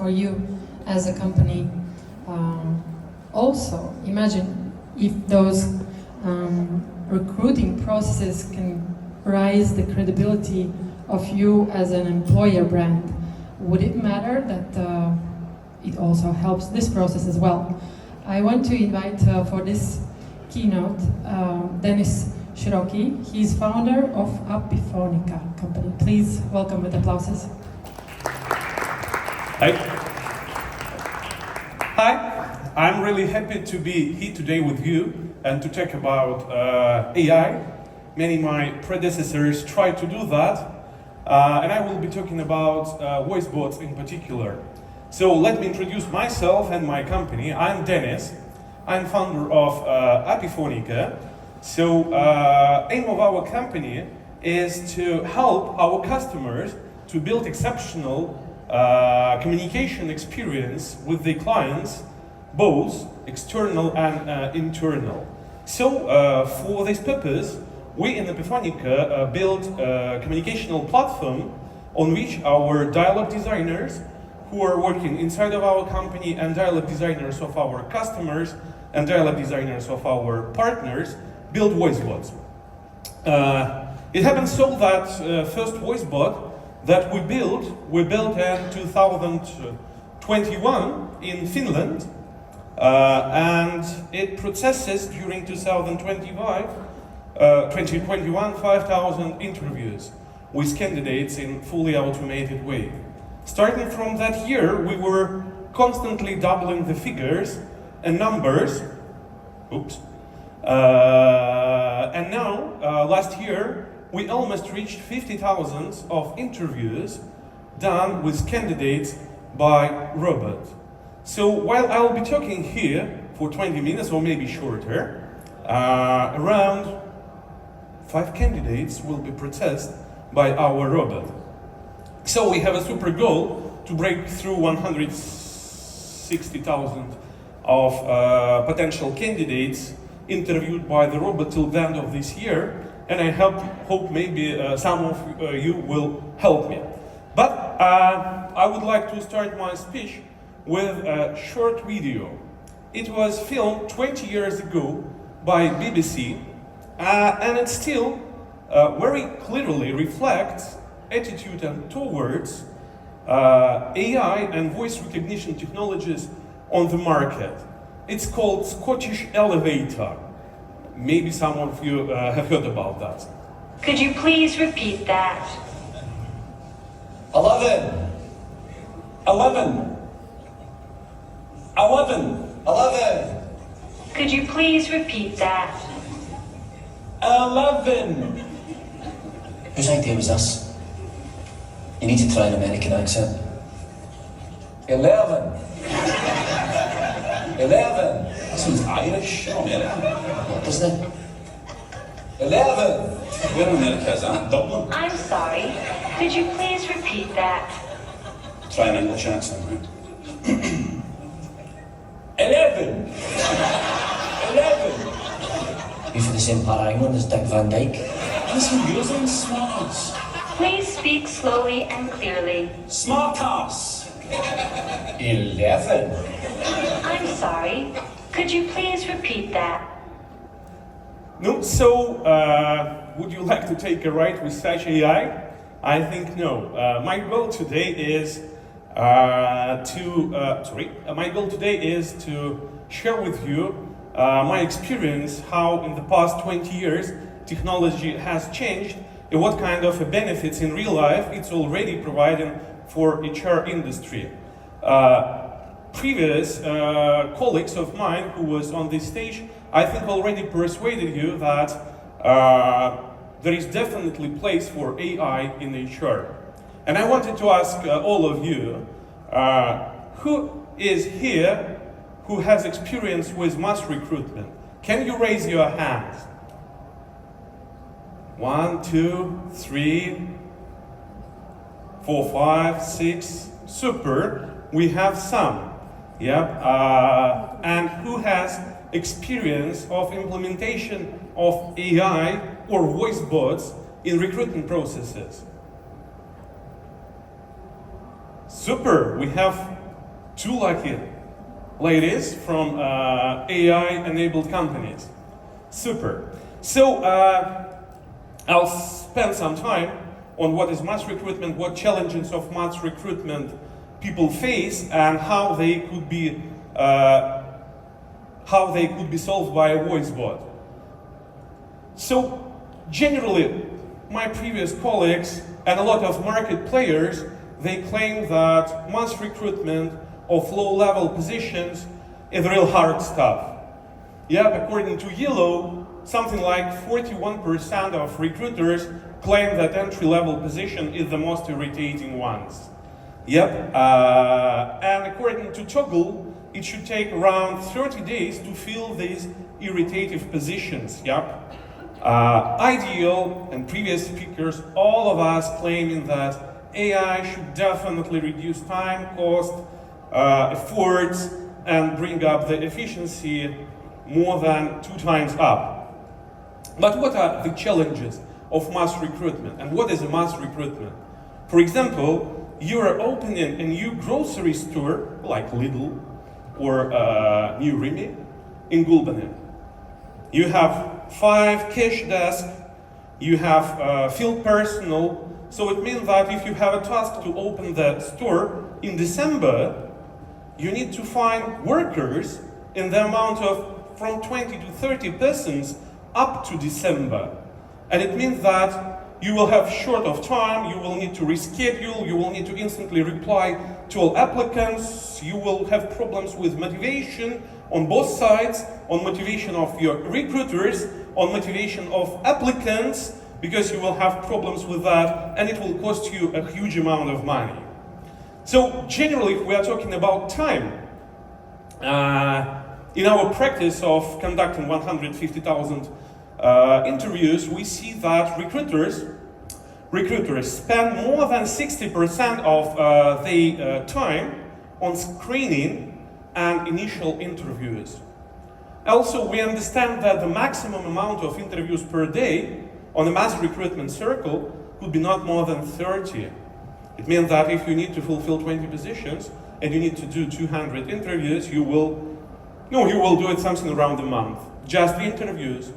for you as a company. Also, imagine if those recruiting processes can raise the credibility of you as an employer brand. Would it matter that it also helps this process as well? I want to invite for this keynote Denis Shirokii. He's founder of Apifonica company. Please welcome with applauses. Hi, I'm really happy to be here today with you and to talk about AI. Many of my predecessors tried to do that, and I will be talking about voice bots in particular. So let me introduce myself and my company. I'm Denis. I'm founder of Apifonica. So aim of our company is to help our customers to build exceptional communication experience with their clients, both external and internal. So for this purpose, we in Apifonica built a communicational platform on which our dialogue designers who are working inside of our company and dialogue designers of our customers and dialogue designers of our partners build voice bots. It happens so that first voice bot that we built in 2021 in Finland, and it processes during 2021 5,000 interviews with candidates in fully automated way. Starting from that year, we were constantly doubling the figures and numbers. And now, last year, we almost reached 50,000 of interviews done with candidates by robot. So while I'll be talking here for 20 minutes or maybe shorter, around 5 candidates will be processed by our robot. So we have a super goal to break through 160,000 of potential candidates interviewed by the robot till the end of this year, and I hope maybe some of you will help me. But I would like to start my speech with a short video. It was filmed 20 years ago by BBC, and it still very clearly reflects attitude towards AI and voice recognition technologies on the market. It's called Scottish Elevator. Maybe some of you have heard about that. Could you please repeat that? 11. 11. 11. 11. Could you please repeat that? 11. Whose idea was this? You need to try an American accent. 11. 11. That sounds Irish or American. What doesn't it? 11. Where in America is that? Dublin? I'm sorry. Could you please repeat that? Try an English accent, right? 11. 11. You for the same part of England as Dick Van Dyke? Listen, you're saying smarts. Please speak slowly and clearly. Smart ass. 11. I'm sorry. Could you please repeat that? No, so would you like to take a ride with such AI? I think no. My goal today is to share with you my experience, how in the past 20 years technology has changed and what kind of benefits in real life it's already providing for HR industry. Previous colleagues of mine who was on this stage, I think already persuaded you that there is definitely place for AI in HR. And I wanted to ask all of you, who is here who has experience with mass recruitment? Can you raise your hand? 1, 2, 3, 4, 5, 6. Super. We have some. Yeah. And who has experience of implementation of AI or voice bots in recruitment processes? Super, we have 2 lucky ladies from AI-enabled companies. Super. So I'll spend some time on what is mass recruitment, what challenges of mass recruitment people face, and how they could be solved by a voice bot. So generally, my previous colleagues and a lot of market players, they claim that mass recruitment of low-level positions is real hard stuff. Yeah, according to Yellow, something like 41% of recruiters claim that entry-level position is the most irritating ones. Yep, and according to Toggle, it should take around 30 days to fill these irritative positions. Yep. Ideal and previous speakers, all of us claiming that AI should definitely reduce time, cost, efforts, and bring up the efficiency more than 2 times up. But what are the challenges of mass recruitment, and what is a mass recruitment? For example, you are opening a new grocery store like Lidl or New Rimi in Gulbenen. You have 5 cash desks, you have field personnel, so it means that if you have a task to open the store in December, you need to find workers in the amount of from 20 to 30 persons up to December. And it means that you will have short of time, you will need to reschedule, you will need to instantly reply to all applicants, you will have problems with motivation on both sides, on motivation of your recruiters, on motivation of applicants, because you will have problems with that, and it will cost you a huge amount of money. So generally, if we are talking about time, in our practice of conducting 150,000 interviews, we see that recruiters spend more than 60% of their time on screening and initial interviews. Also, we understand that the maximum amount of interviews per day on a mass recruitment circle could be not more than 30. It means that if you need to fulfill 20 positions and you need to do 200 interviews, you will do it something around a month. Just the interviews.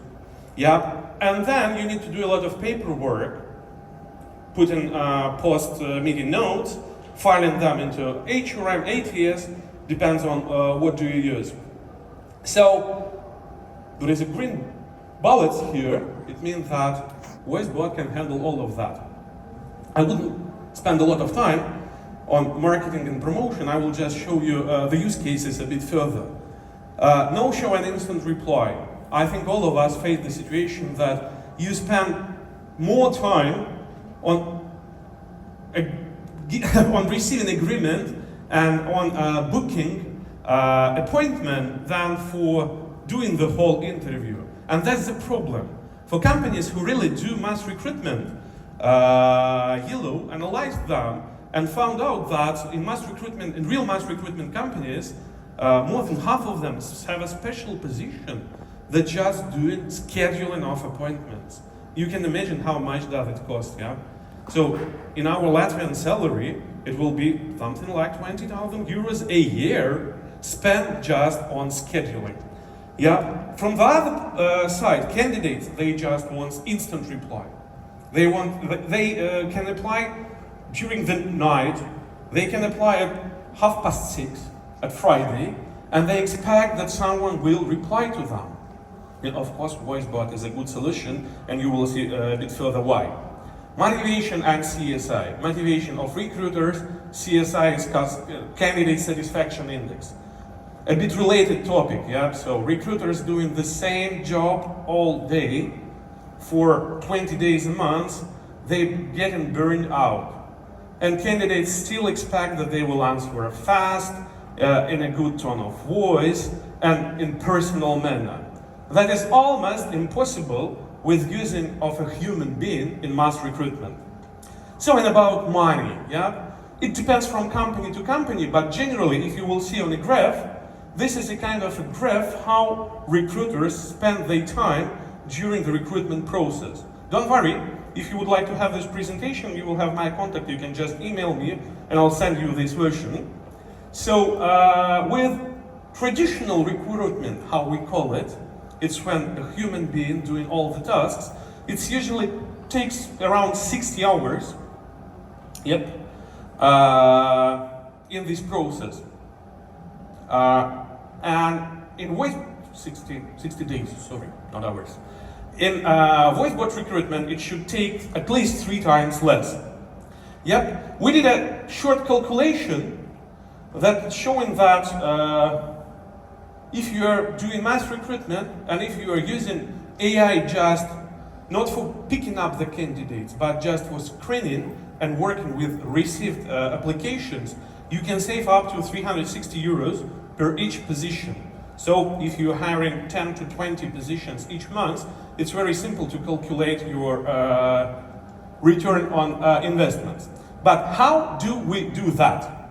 Yeah. And then you need to do a lot of paperwork, put in post-meeting notes, filing them into HRM, ATS, depends on what do you use. So there is a green bullet here. It means that VoiceBot can handle all of that. I wouldn't spend a lot of time on marketing and promotion. I will just show you the use cases a bit further. No-show and instant reply. I think all of us face the situation that you spend more time on receiving agreement and on booking appointment than for doing the whole interview. And that's the problem. For companies who really do mass recruitment, Yellow analyzed them and found out that in real mass recruitment companies, more than half of them have a special position that just doing scheduling of appointments. You can imagine how much does it cost, yeah? So in our Latvian salary, it will be something like 20,000 euros a year spent just on scheduling. Yeah. From the other side, candidates, they just want instant reply. They can apply during the night. They can apply at 6:30 at Friday, and they expect that someone will reply to them. And of course, VoiceBot is a good solution, and you will see a bit further why. Motivation and CSI. Motivation of recruiters, CSI is candidate satisfaction index. A bit related topic, yeah? So recruiters doing the same job all day for 20 days a month, they getting burned out. And candidates still expect that they will answer fast, in a good tone of voice, and in personal manner. That is almost impossible with using of a human being in mass recruitment. So, and about money, yeah? It depends from company to company, but generally, if you will see on a graph, this is a kind of a graph how recruiters spend their time during the recruitment process. Don't worry, if you would like to have this presentation, you will have my contact. You can just email me and I'll send you this version. So with traditional recruitment, how we call it, it's when a human being doing all the tasks. It usually takes around 60 hours. Yep. In this process. And in voice 60 days, sorry, not hours. In voice bot recruitment, it should take at least 3 times less. Yep, we did a short calculation that showing that if you are doing mass recruitment and if you are using AI just not for picking up the candidates, but just for screening and working with received applications, you can save up to 360 euros per each position. So if you're hiring 10 to 20 positions each month, it's very simple to calculate your return on investments. But how do we do that?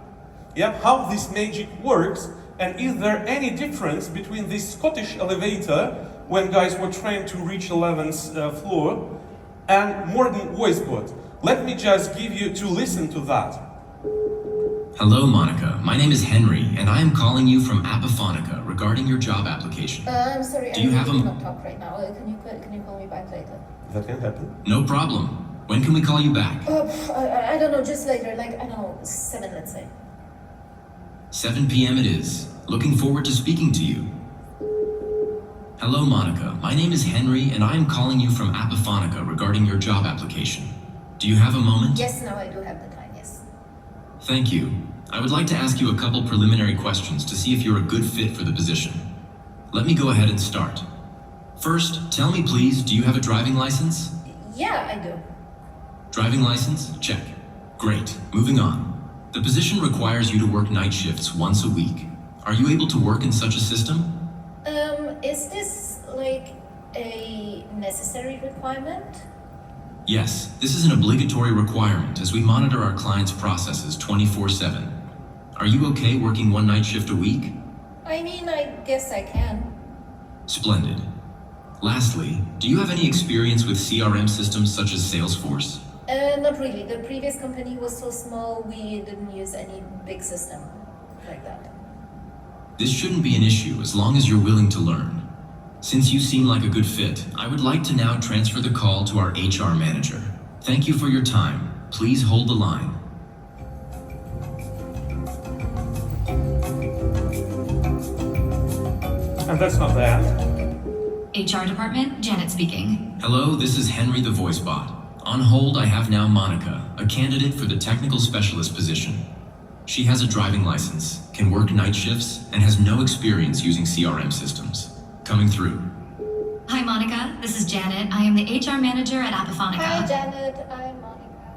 Yeah, how this magic works, and is there any difference between this Scottish elevator when guys were trying to reach 11th floor and modern voice bot? Let me just give you to listen to that. Hello, Monica. My name is Henry, and I am calling you from Apifonica regarding your job application. I'm sorry, Do you have a... cannot talk right now. Can you call me back later? That can happen. No problem. When can we call you back? I don't know, just later, like, I don't know, 7, let's say. 7 p.m. it is. Looking forward to speaking to you. Hello, Monica. My name is Henry, and I am calling you from Apifonica regarding your job application. Do you have a moment? Yes, now I do have the time, yes. Thank you. I would like to ask you a couple preliminary questions to see if you're a good fit for the position. Let me go ahead and start. First, tell me please, do you have a driving license? Yeah, I do. Driving license? Check. Great. Moving on. The position requires you to work night shifts once a week. Are you able to work in such a system? Is this like a necessary requirement? Yes, this is an obligatory requirement as we monitor our clients' processes 24/7. Are you okay working one night shift a week? I mean, I guess I can. Splendid. Lastly, do you have any experience with CRM systems such as Salesforce? Not really. The previous company was so small, we didn't use any big system like that. This shouldn't be an issue as long as you're willing to learn. Since you seem like a good fit, I would like to now transfer the call to our HR manager. Thank you for your time. Please hold the line. And that's not the end. HR department, Janet speaking. Hello, this is Henry the voice bot. On hold, I have now Monica, a candidate for the technical specialist position. She has a driving license, can work night shifts, and has no experience using CRM systems. Coming through. Hi, Monica. This is Janet. I am the HR manager at Apifonica. Hi, Janet. I'm Monica.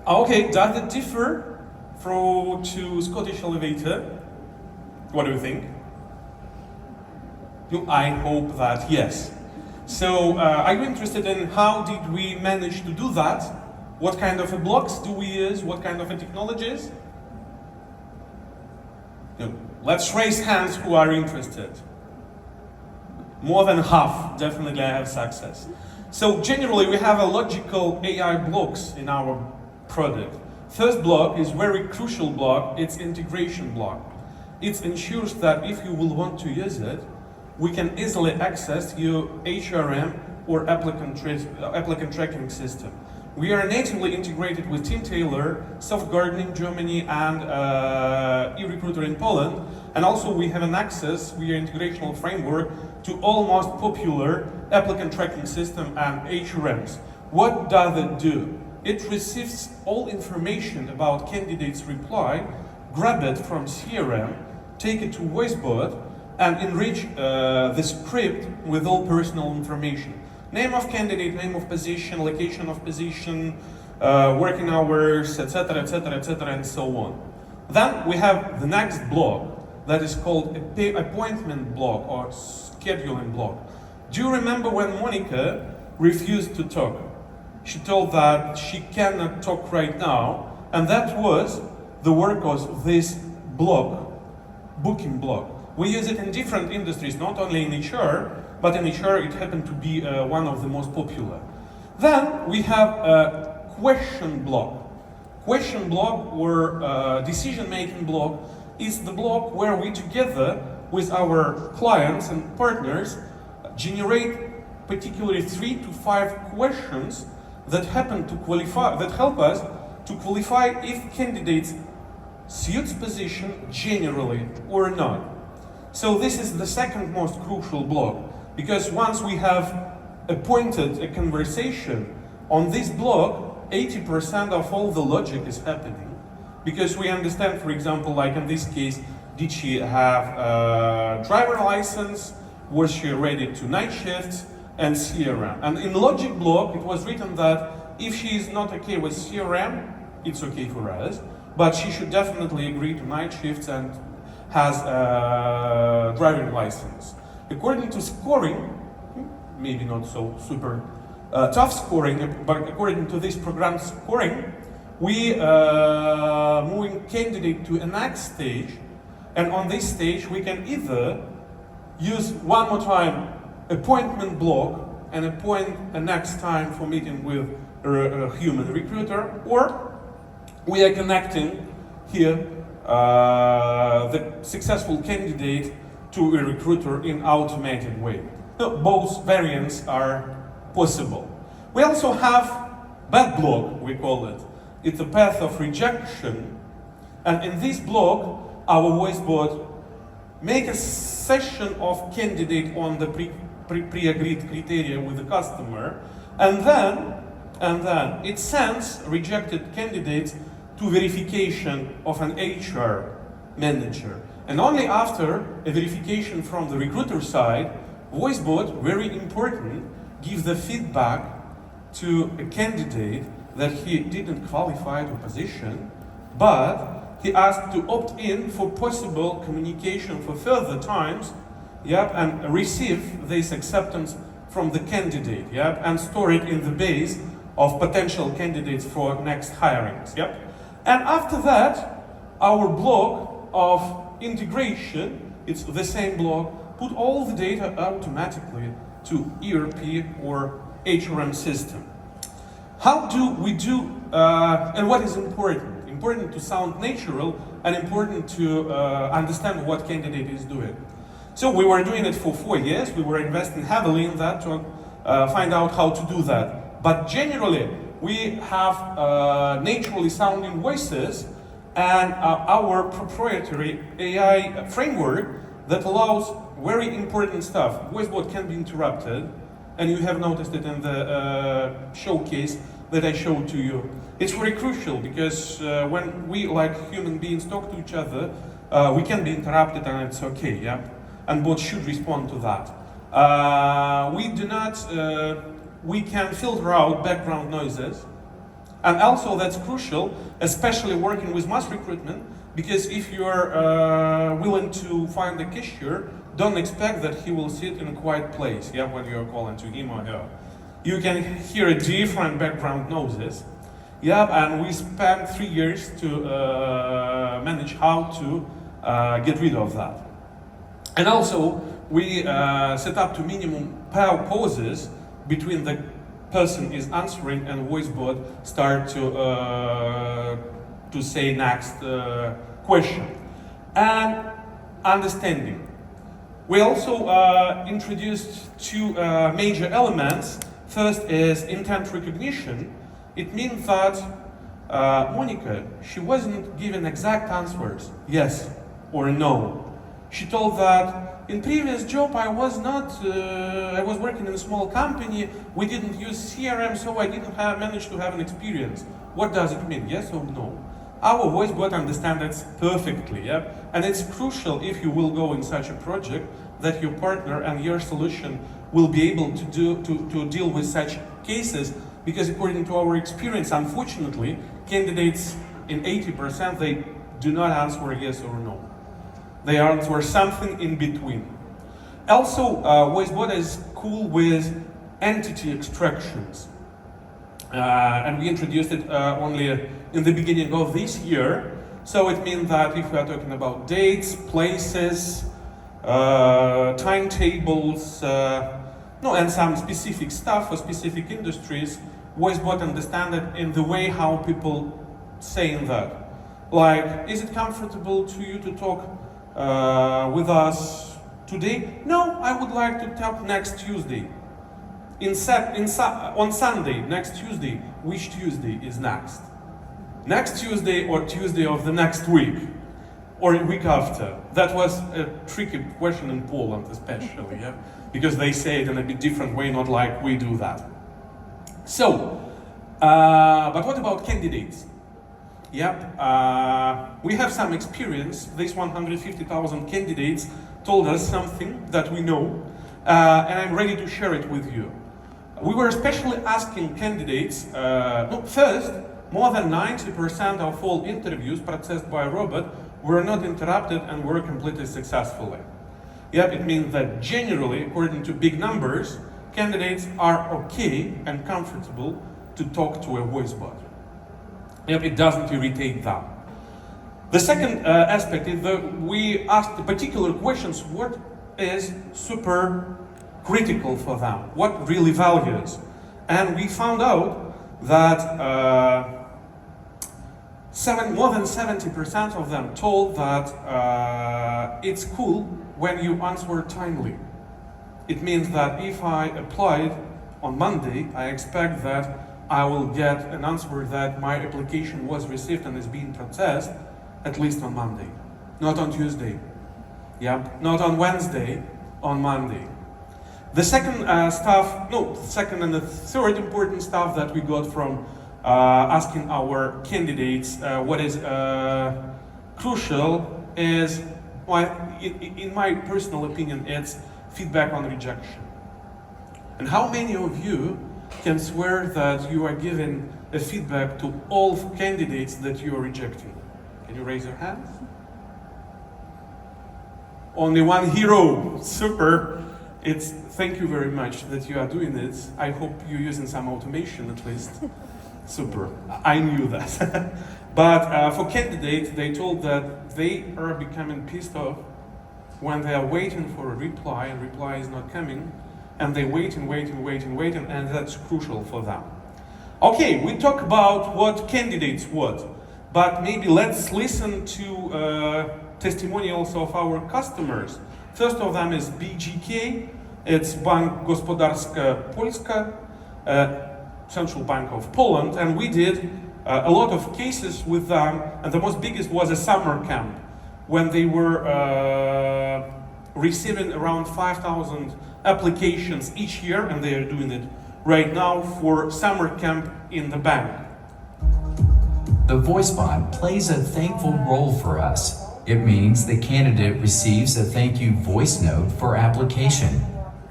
Okay, does it differ to Scottish elevator? What do you think? I hope that yes. So, are you interested in how did we manage to do that? What kind of blocks do we use? What kind of technologies? Let's raise hands who are interested. More than half, definitely I have success. So generally we have a logical AI blocks in our product. First block is very crucial block, it's integration block. It ensures that if you will want to use it, we can easily access your HRM or applicant tracking system. We are natively integrated with Team Taylor, Softgarden in Germany, and eRecruiter in Poland. And also we have an access via integrational framework to almost popular applicant tracking system and HRMs. What does it do? It receives all information about candidates' reply, grab it from CRM, take it to VoiceBot, and enrich the script with all personal information. Name of candidate, name of position, location of position, working hours, etc., etc., etc., and so on. Then we have the next block that is called appointment block or scheduling block. Do you remember when Monica refused to talk? She told that she cannot talk right now, and that was the work of this block, booking block. We use it in different industries, not only in HR, but in HR it happened to be one of the most popular. Then we have a question block. Question block or decision-making block is the block where we together with our clients and partners generate particularly 3 to 5 questions that help us to qualify if candidates suits position generally or not. So this is the second most crucial block, because once we have appointed a conversation on this block, 80% of all the logic is happening, because we understand, for example, like in this case, did she have a driver license, was she ready to night shifts, and CRM. And in logic block, it was written that if she is not okay with CRM, it's okay for us, but she should definitely agree to night shifts and has a driving license. According to scoring, maybe not so super tough scoring, but according to this program scoring, we moving candidate to a next stage, and on this stage we can either use one more time appointment block and appoint a next time for meeting with a human recruiter, or we are connecting here the successful candidate to a recruiter in automated way. Both variants are possible. We also have bad block, we call it. It's a path of rejection, and in this block our voice bot make a session of candidate on the pre-agreed criteria with the customer, and then it sends rejected candidates to verification of an HR manager. And only after a verification from the recruiter side, VoiceBot, very important, gives the feedback to a candidate that he didn't qualify to a position, but he asked to opt in for possible communication for further times, and receive this acceptance from the candidate, and store it in the base of potential candidates for next hirings, And after that, our block of integration, it's the same block, put all the data automatically to ERP or HRM system. How do we do, and what is important? Important to sound natural and important to understand what candidate is doing. So we were doing it for 4 years, we were investing heavily in that to find out how to do that. But generally, we have naturally sounding voices and our proprietary AI framework that allows very important stuff. VoiceBot can be interrupted, and you have noticed it in the showcase that I showed to you. It's very crucial because when we, like human beings, talk to each other, we can be interrupted and it's okay, and bots should respond to that. We can filter out background noises, and also that's crucial, especially working with mass recruitment, because if you are willing to find a cashier, don't expect that he will sit in a quiet place, when you are calling to him or her. You can hear a different background noises, and we spent 3 years to manage how to get rid of that. And also, we set up to minimum pauses between the person is answering and VoiceBot start to say next question. And understanding. We also introduced 2 major elements. First is intent recognition. It means that Monica, she wasn't given exact answers, yes or no. She told that in previous job I was working in a small company, we didn't use CRM, so I didn't manage to have an experience. What does it mean, yes or no? Our voice bot understands that perfectly, and it's crucial if you will go in such a project that your partner and your solution will be able to deal with such cases, because according to our experience, unfortunately, candidates in 80%, they do not answer yes or no. They answer something in between. Also, VoiceBot is cool with entity extractions. And we introduced it only in the beginning of this year. So it means that if we are talking about dates, places, timetables, and some specific stuff for specific industries, VoiceBot understands it in the way how people saying that. Like, is it comfortable to you to talk with us today? No, I would like to talk next Tuesday. On Sunday, next Tuesday, which Tuesday is next? Next Tuesday or Tuesday of the next week? Or a week after? That was a tricky question in Poland especially, yeah? Because they say it in a bit different way, not like we do that. So, but what about candidates? Yep, we have some experience. These 150,000 candidates told us something that we know, and I'm ready to share it with you. We were especially asking candidates, first, more than 90% of all interviews processed by a robot were not interrupted and were completed successfully. Yep, it means that generally, according to big numbers, candidates are okay and comfortable to talk to a voice bot. Yep, it doesn't irritate them. The second aspect is that we asked particular questions. What is super critical for them? What really values? And we found out that more than 70% of them told that it's cool when you answer timely. It means that if I applied on Monday, I expect that I will get an answer that my application was received and is being processed at least on Monday, not on Tuesday. Yeah, not on Wednesday, on Monday. The second second and the third important stuff that we got from asking our candidates what is crucial is, well, in my personal opinion, it's feedback on rejection. And how many of you can swear that you are giving a feedback to all candidates that you are rejecting? Can you raise your hands? Only one hero. Super. Thank you very much that you are doing it. I hope you're using some automation at least. Super. I knew that. But for candidates, they told that they are becoming pissed off when they are waiting for a reply and reply is not coming, and they wait, and that's crucial for them. Okay, we talk about what candidates want, but maybe let's listen to testimonials of our customers. First of them is BGK, it's Bank Gospodarska Polska, Central Bank of Poland, and we did a lot of cases with them, and the most biggest was a summer camp, when they were receiving around 5,000 applications each year, and they are doing it right now for summer camp in the bank. The voice bot plays a thankful role for us. It means the candidate receives a thank you voice note for application.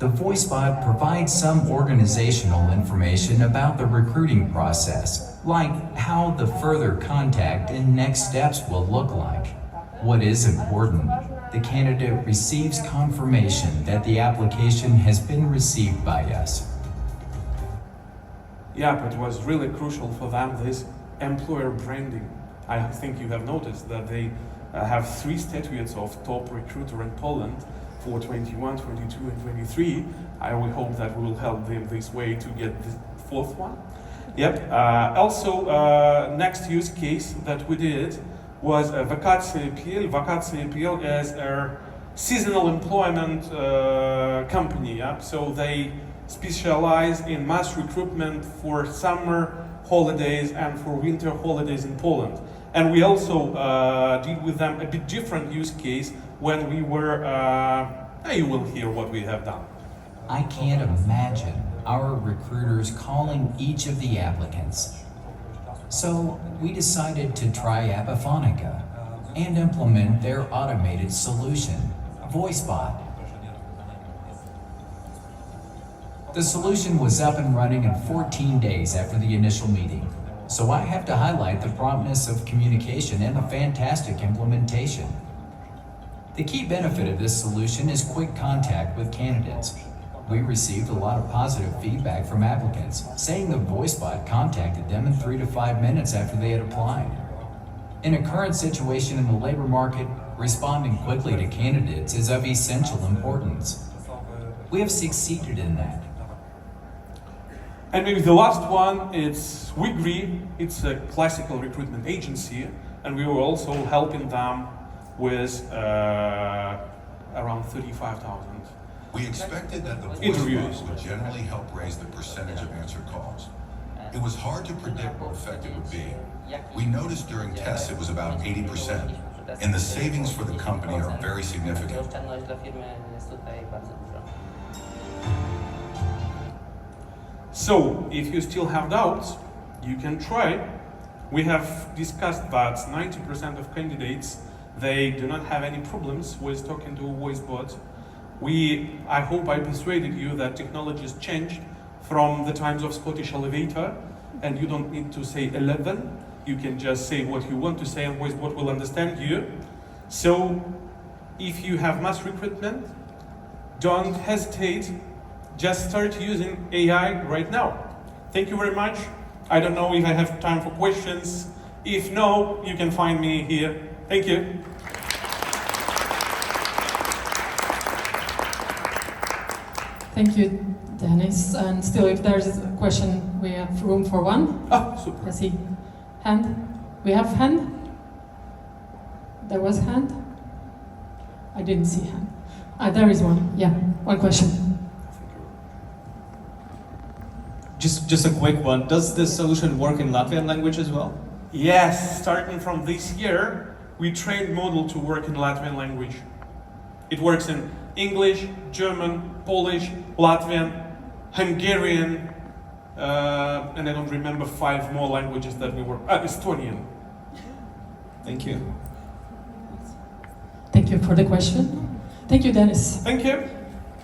The voice bot provides some organizational information about the recruiting process, like how the further contact and next steps will look like. What is important, the candidate receives confirmation that the application has been received by us. Yeah, but it was really crucial for them, this employer branding. I think you have noticed that they have 3 statuettes of top recruiter in Poland for 21, 22, and 23. I will hope that we will help them this way to get the 4th one. Yep. Also, next use case that we did was Vakacje.pl. Vakacje.pl is a seasonal employment company. Yep. So they specialize in mass recruitment for summer holidays and for winter holidays in Poland. And we also did with them a bit different use case when we were, you will hear what we have done. I can't imagine our recruiters calling each of the applicants. So we decided to try Apifonica and implement their automated solution, VoiceBot. The solution was up and running in 14 days after the initial meeting. So I have to highlight the promptness of communication and the fantastic implementation. The key benefit of this solution is quick contact with candidates. We received a lot of positive feedback from applicants, saying the VoiceBot contacted them in 3 to 5 minutes after they had applied. In a current situation in the labor market, responding quickly to candidates is of essential importance. We have succeeded in that. And maybe the last one, it's Wigri. It's a classical recruitment agency, and we were also helping them with around 35,000. We expected that the voice Interviews. bots would generally help raise the percentage of answered calls. It was hard to predict what effect it would be. We noticed during tests it was about 80%, and the savings for the company are very significant. So, if you still have doubts, you can try. We have discussed that 90% of candidates, they do not have any problems with talking to a voice bot. I hope I persuaded you that technology has changed from the times of Scottish elevator, and you don't need to say 11. You can just say what you want to say, and voice bot will understand you. So, if you have mass recruitment, don't hesitate. Just start using AI right now. Thank you very much. I don't know if I have time for questions. If no, you can find me here. Thank you. Thank you, Dennis. And still, if there's a question, we have room for one. Ah, super. I see. Hand. We have hand? There was hand? I didn't see hand. There is one. Yeah, one question. Just a quick one. Does this solution work in Latvian language as well? Yes, starting from this year, we trained model to work in Latvian language. It works in English, German, Polish, Latvian, Hungarian, and I don't remember 5 more languages that we were, Estonian. Thank you. Thank you for the question. Thank you, Dennis. Thank you.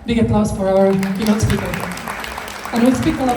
Big applause for our keynote speaker. And we'll speak a lot